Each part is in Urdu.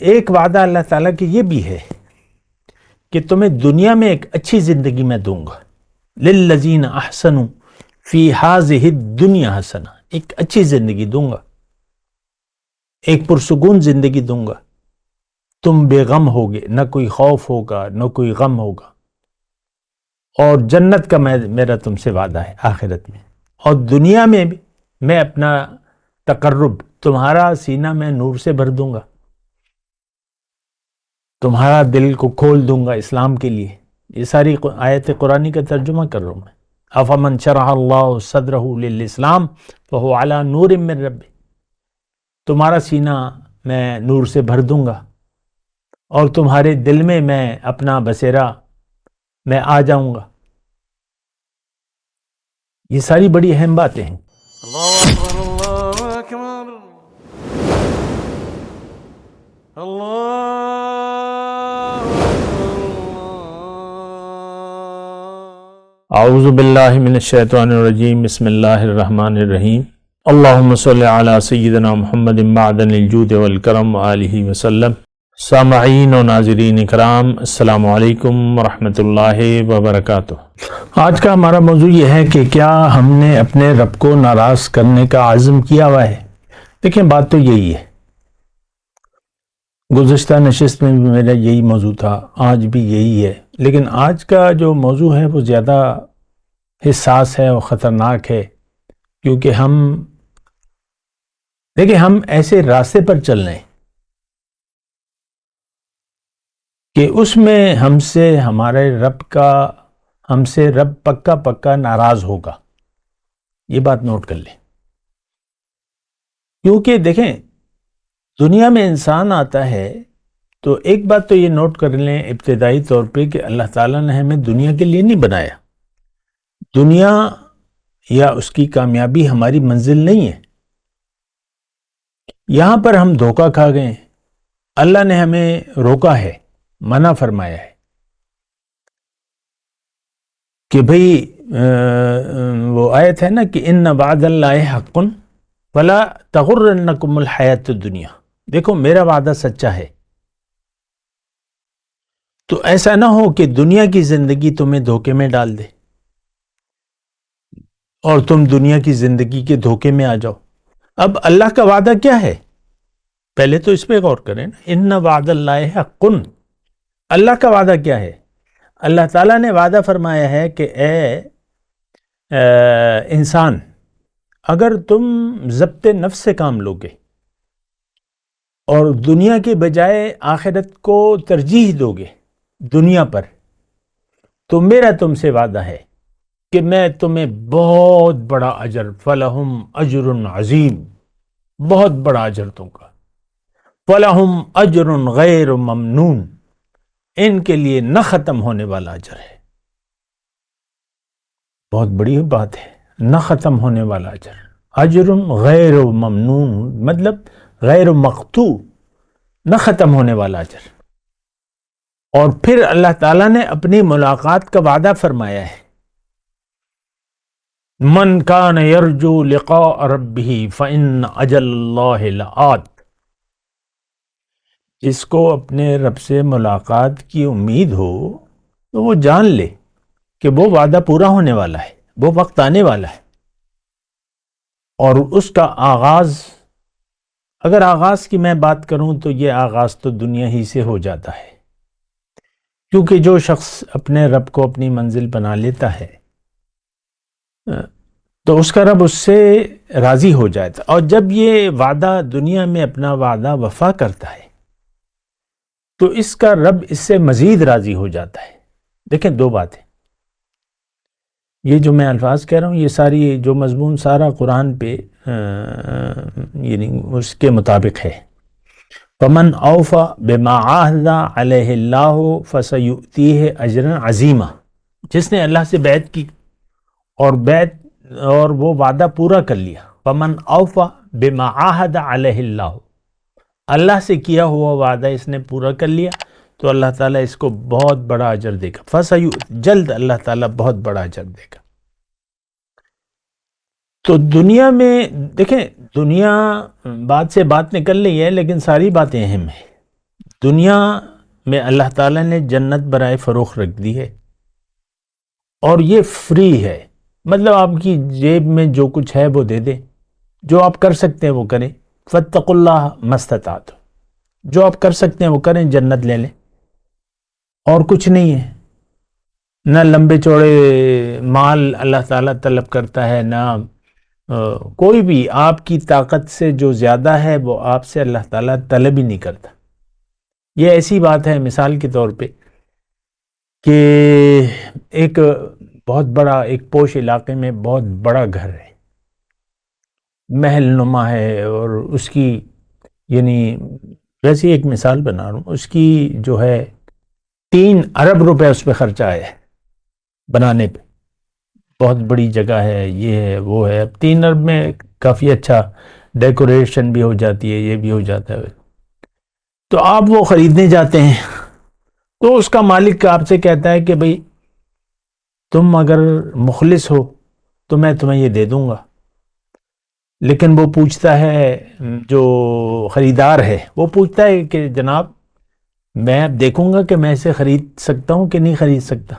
ایک وعدہ اللہ تعالیٰ کی یہ بھی ہے کہ تمہیں دنیا میں ایک اچھی زندگی میں دوں گا. للذین احسنوا فی ہذہ الدنیا حسنہ، ایک اچھی زندگی دوں گا، ایک پرسکون زندگی دوں گا. تم بے غم ہوگے، نہ کوئی خوف ہوگا نہ کوئی غم ہوگا. اور جنت کا میرا تم سے وعدہ ہے آخرت میں. اور دنیا میں بھی میں اپنا تقرب، تمہارا سینہ میں نور سے بھر دوں گا، تمہارا دل کو کھول دوں گا اسلام کے لیے. یہ ساری آیت قرآنی کا ترجمہ کر رہا ہوں میں. افمن شرح اللہ صدرہ للاسلام فہو علی نور من ربہ، تمہارا سینہ میں نور سے بھر دوں گا اور تمہارے دل میں میں اپنا بصیرہ میں آ جاؤں گا. یہ ساری بڑی اہم باتیں ہیں. اللہ اکبر اللہ اکبر اللہ. اعوذ باللہ من الشیطان الرجیم، بسم اللہ الرحمن الرحیم. اللہم صلی علی سیدنا محمد معدن الجود والکرم وآلہ وسلم. سامعین و ناظرین اکرام، السلام علیکم ورحمۃ اللہ وبرکاتہ. آج کا ہمارا موضوع یہ ہے کہ کیا ہم نے اپنے رب کو ناراض کرنے کا عزم کیا ہوا ہے؟ دیکھیں، بات تو یہی ہے. گزشتہ نشست میں بھی میرا یہی موضوع تھا، آج بھی یہی ہے. لیکن آج کا جو موضوع ہے وہ زیادہ حساس ہے اور خطرناک ہے، کیونکہ ہم ایسے راستے پر چل رہے ہیں کہ اس میں ہم سے رب پکا ناراض ہوگا. یہ بات نوٹ کر لیں. کیونکہ دیکھیں، دنیا میں انسان آتا ہے تو ایک بات تو یہ نوٹ کر لیں ابتدائی طور پہ کہ اللہ تعالیٰ نے ہمیں دنیا کے لیے نہیں بنایا. دنیا یا اس کی کامیابی ہماری منزل نہیں ہے. یہاں پر ہم دھوکہ کھا گئے. اللہ نے ہمیں روکا ہے، منع فرمایا ہے کہ بھئی وہ آیت ہے نا کہ ان وعد اللہ حق فلا تغرنکم الحیات الدنیا. دیکھو، میرا وعدہ سچا ہے، تو ایسا نہ ہو کہ دنیا کی زندگی تمہیں دھوکے میں ڈال دے اور تم دنیا کی زندگی کے دھوکے میں آ جاؤ. اب اللہ کا وعدہ کیا ہے؟ پہلے تو اس پہ غور کریں نا. ان وعد اللہ حق، اللہ کا وعدہ کیا ہے؟ اللہ تعالیٰ نے وعدہ فرمایا ہے کہ اے انسان، اگر تم ضبط نفس سے کام لوگے اور دنیا کے بجائے آخرت کو ترجیح دو گے دنیا پر، تو میرا تم سے وعدہ ہے کہ میں تمہیں بہت بڑا اجر، فَلَهُمْ أَجْرٌ عظیم، بہت بڑا اجر دوں گا. فَلَهُمْ أَجْرٌ غَيْرُ مَمْنُونَ، ان کے لیے نہ ختم ہونے والا اجر ہے. بہت بڑی بات ہے، نہ ختم ہونے والا اجر. اجر غیر ممنون مطلب غیر مقطوع، نہ ختم ہونے والا اجر. اور پھر اللہ تعالیٰ نے اپنی ملاقات کا وعدہ فرمایا ہے. من کان یرجو لقاء ربہ فإن اجل اللہ لآت. جس کو اپنے رب سے ملاقات کی امید ہو تو وہ جان لے کہ وہ وعدہ پورا ہونے والا ہے، وہ وقت آنے والا ہے. اور اس کا آغاز، اگر آغاز کی میں بات کروں تو یہ آغاز تو دنیا ہی سے ہو جاتا ہے. کیونکہ جو شخص اپنے رب کو اپنی منزل بنا لیتا ہے تو اس کا رب اس سے راضی ہو جاتا ہے. اور جب یہ وعدہ دنیا میں اپنا وعدہ وفا کرتا ہے تو اس کا رب اس سے مزید راضی ہو جاتا ہے. دیکھیں، دو باتیں، یہ جو میں الفاظ کہہ رہا ہوں یہ ساری جو مضمون سارا قرآن پہ یعنی اس کے مطابق ہے. فَمَنْ أَوْفَى بِمَا عَاهَدَ عَلَيْهِ اللَّهُ فَسَيُؤْتِيهِ أَجْرًا عَظِيمًا. جس نے اللہ سے بیعت کی اور وہ وعدہ پورا کر لیا. فَمَنْ أَوْفَى بِمَا عَاهَدَ عَلَيْهِ اللَّهُ، اللہ سے کیا ہوا وعدہ اس نے پورا کر لیا تو اللہ تعالیٰ اس کو بہت بڑا اجر دے گا. جلد اللہ تعالیٰ بہت بڑا اجر دے گا. تو دنیا میں دیکھیں، دنیا بات سے بات نکل رہی ہے لیکن ساری باتیں اہم ہیں. دنیا میں اللہ تعالیٰ نے جنت برائے فروخت رکھ دی ہے، اور یہ فری ہے، مطلب آپ کی جیب میں جو کچھ ہے وہ دے دیں، جو آپ کر سکتے ہیں وہ کریں، فاتقوا اللہ ما استطعتم، جو آپ کر سکتے ہیں وہ کریں، جنت لے لیں، اور کچھ نہیں ہے۔ نہ لمبے چوڑے مال اللہ تعالیٰ طلب کرتا ہے، نہ کوئی بھی آپ کی طاقت سے جو زیادہ ہے وہ آپ سے اللہ تعالیٰ طلب ہی نہیں کرتا۔ یہ ایسی بات ہے مثال کے طور پہ کہ ایک بہت بڑا، ایک پوش علاقے میں بہت بڑا گھر ہے، محل نما ہے، اور اس کی یعنی ویسی ایک مثال بنا رہا ہوں، اس کی جو ہے 3 ارب روپے اس پہ خرچہ ہے بنانے پہ، بہت بڑی جگہ ہے، یہ ہے وہ ہے۔ اب 3 ارب میں کافی اچھا ڈیکوریشن بھی ہو جاتی ہے، یہ بھی ہو جاتا ہے، تو آپ وہ خریدنے جاتے ہیں، تو اس کا مالک آپ سے کہتا ہے کہ بھئی تم اگر مخلص ہو تو میں تمہیں یہ دے دوں گا، لیکن وہ پوچھتا ہے، جو خریدار ہے وہ پوچھتا ہے کہ جناب میں اب دیکھوں گا کہ میں اسے خرید سکتا ہوں کہ نہیں خرید سکتا۔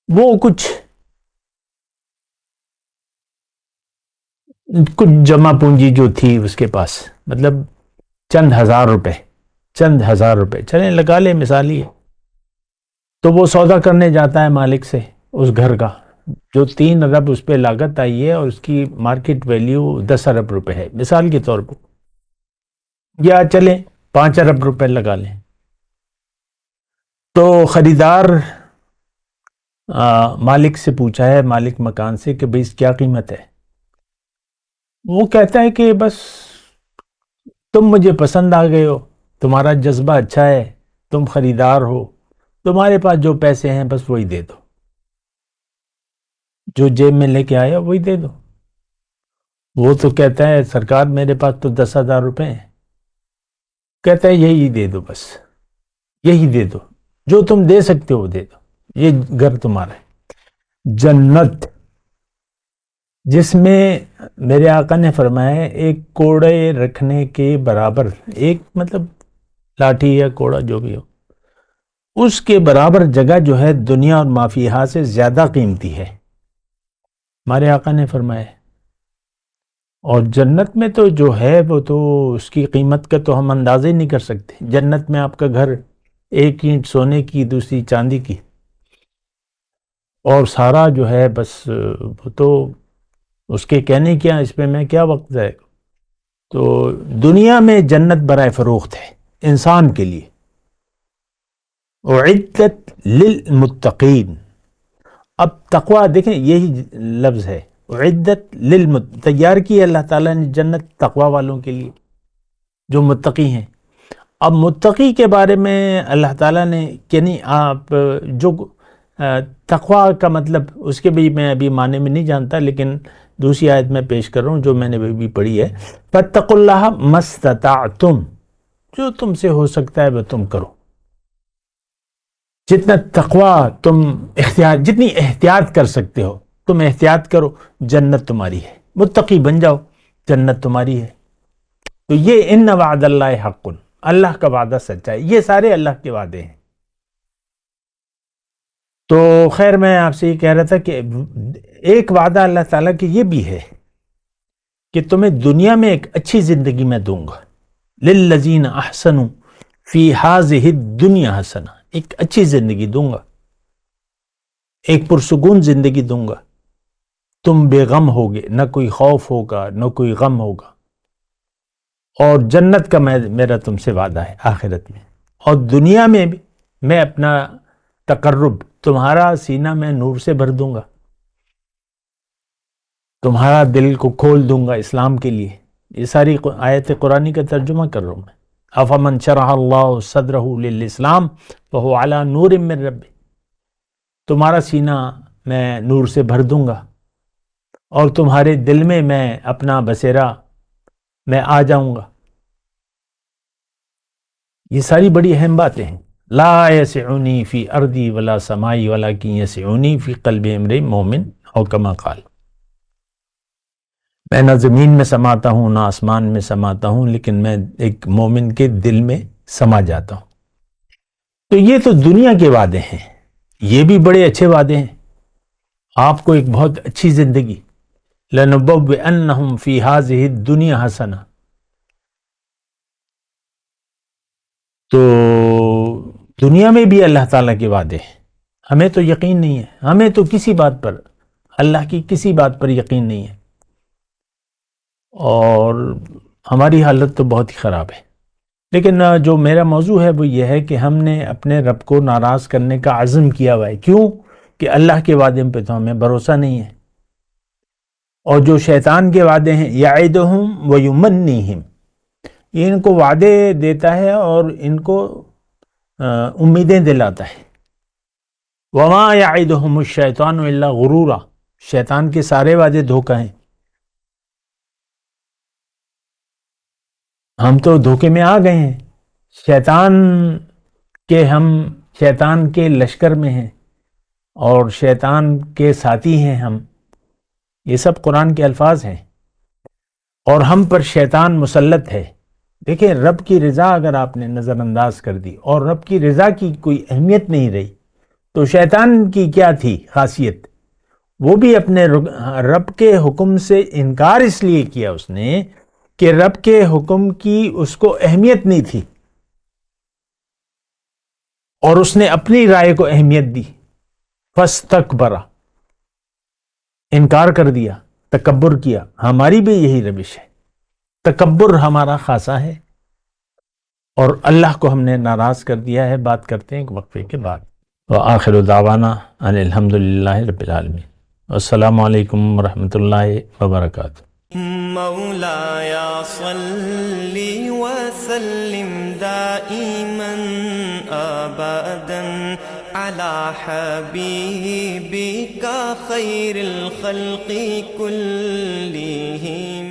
وہ کچھ جمع پونجی جو تھی اس کے پاس، مطلب چند ہزار روپے چلیں لگا لیں، مثال ہی ہے، تو وہ سودا کرنے جاتا ہے مالک سے اس گھر کا، جو 3 ارب اس پہ لاگت آئی ہے، اور اس کی مارکیٹ ویلیو 10 ارب روپے ہے مثال کے طور پر، یا چلیں 5 ارب روپے لگا لیں۔ تو خریدار مالک سے پوچھا ہے، مالک مکان سے، کہ بھئی اس کیا قیمت ہے؟ وہ کہتا ہے کہ بس تم مجھے پسند آ گئے ہو، تمہارا جذبہ اچھا ہے، تم خریدار ہو، تمہارے پاس جو پیسے ہیں بس وہی دے دو، جو جیب میں لے کے آئے ہو وہی دے دو۔ وہ تو کہتا ہے سرکار میرے پاس تو 10,000 روپے ہیں۔ کہتا ہے یہی دے دو، بس یہی دے دو، جو تم دے سکتے ہو دے دو، یہ گھر تمہارا ہے۔ جنت جس میں میرے آقا نے فرمایا ہے ایک کوڑے رکھنے کے برابر، ایک مطلب لاٹھی یا کوڑا جو بھی ہو، اس کے برابر جگہ جو ہے دنیا اور ما فیہا سے زیادہ قیمتی ہے، ہمارے آقا نے فرمایا ہے۔ اور جنت میں تو جو ہے وہ تو اس کی قیمت کا تو ہم اندازہ ہی نہیں کر سکتے۔ جنت میں آپ کا گھر 1 اینٹ سونے کی، دوسری چاندی کی، اور سارا جو ہے بس وہ تو اس کے کہنے کیا، اس پہ میں کیا وقت جائے گا۔ تو دنیا میں جنت برائے فروخت ہے انسان کے لیے، اعدت للمتقین۔ اب تقوی دیکھیں، یہی لفظ ہے، اعدت تیار کی ہے اللہ تعالیٰ نے جنت تقوی والوں کے لیے جو متقی ہیں۔ اب متقی کے بارے میں اللہ تعالیٰ نے یعنی آپ جو تقوی کا مطلب اس کے بھی میں ابھی معنی میں نہیں جانتا، لیکن دوسری آیت میں پیش کر رہا ہوں جو میں نے بھی پڑھی ہے، فاتقوا اللہ ما استطعتم، جو تم سے ہو سکتا ہے وہ تم کرو، جتنا تقوی تم جتنی احتیاط کر سکتے ہو تم احتیاط کرو، جنت تمہاری ہے، متقی بن جاؤ، جنت تمہاری ہے۔ تو یہ ان وعد اللہ حق، اللہ کا وعدہ سچا ہے، یہ سارے اللہ کے وعدے ہیں۔ تو خیر میں آپ سے یہ کہہ رہا تھا کہ ایک وعدہ اللہ تعالیٰ کی یہ بھی ہے کہ تمہیں دنیا میں ایک اچھی زندگی میں دوں گا، للذین احسنوا فی ہذہ الدنیا حسنہ، ایک اچھی زندگی دوں گا، ایک پرسکون زندگی دوں گا، تم بے غم ہوگے، نہ کوئی خوف ہوگا نہ کوئی غم ہوگا، اور جنت کا میرا تم سے وعدہ ہے آخرت میں، اور دنیا میں بھی میں اپنا تقرب، تمہارا سینہ میں نور سے بھر دوں گا، تمہارا دل کو کھول دوں گا اسلام کے لیے۔ یہ ساری آیت قرآنی کا ترجمہ کر رہا ہوں میں۔ افمن شرح اللہ صدرہ للاسلام فہو علی نور من ربہ، تمہارا سینہ میں نور سے بھر دوں گا، اور تمہارے دل میں میں اپنا بصیرہ میں آ جاؤں گا۔ یہ ساری بڑی اہم باتیں ہیں۔ لا یسعنی فی ارضی ولا سمائی ولکن یسعنی فی قلب امرئ مومن، او کما قال، میں نہ زمین میں سماتا ہوں نہ آسمان میں سماتا ہوں، لیکن میں ایک مومن کے دل میں سما جاتا ہوں۔ تو یہ تو دنیا کے وعدے ہیں، یہ بھی بڑے اچھے وعدے ہیں، آپ کو ایک بہت اچھی زندگی، لَنُبَوِّئَنَّهُمْ فِي هَذِهِ الدُّنْيَا حَسَنَةً۔ تو دنیا میں بھی اللہ تعالیٰ کے وعدے ہیں، ہمیں تو یقین نہیں ہے، ہمیں تو کسی بات پر، اللہ کی کسی بات پر یقین نہیں ہے، اور ہماری حالت تو بہت ہی خراب ہے۔ لیکن جو میرا موضوع ہے وہ یہ ہے کہ ہم نے اپنے رب کو ناراض کرنے کا عزم کیا ہوا ہے، کیوں کہ اللہ کے وعدے پہ تو ہمیں بھروسہ نہیں ہے، اور جو شیطان کے وعدے ہیں یعدہم ویمنیہم، یہ ان کو وعدے دیتا ہے اور ان کو امیدیں دلاتا ہے۔ وما یعدہم الشیطان الا غرورا، شیطان کے سارے وعدے دھوکہ ہیں، ہم تو دھوکے میں آ گئے ہیں، ہم شیطان کے لشکر میں ہیں اور شیطان کے ساتھی ہیں ہم، یہ سب قرآن کے الفاظ ہیں، اور ہم پر شیطان مسلط ہے۔ دیکھیں، رب کی رضا اگر آپ نے نظر انداز کر دی اور رب کی رضا کی کوئی اہمیت نہیں رہی تو شیطان کی کیا تھی خاصیت؟ وہ بھی اپنے رب کے حکم سے انکار اس لیے کیا اس نے کہ رب کے حکم کی اس کو اہمیت نہیں تھی، اور اس نے اپنی رائے کو اہمیت دی، فاستکبر، انکار کر دیا، تکبر کیا۔ ہماری بھی یہی روش ہے، تکبر ہمارا خاصہ ہے، اور اللہ کو ہم نے ناراض کر دیا ہے۔ بات کرتے ہیں ایک وقفے کے بعد۔ وآخر دعوانا ان الحمد للہ رب العالمین، والسلام علیکم ورحمۃ اللہ وبرکاتہ۔ مولاي صل وسلم دائما ابدا على حبيبك خير الخلق كلهم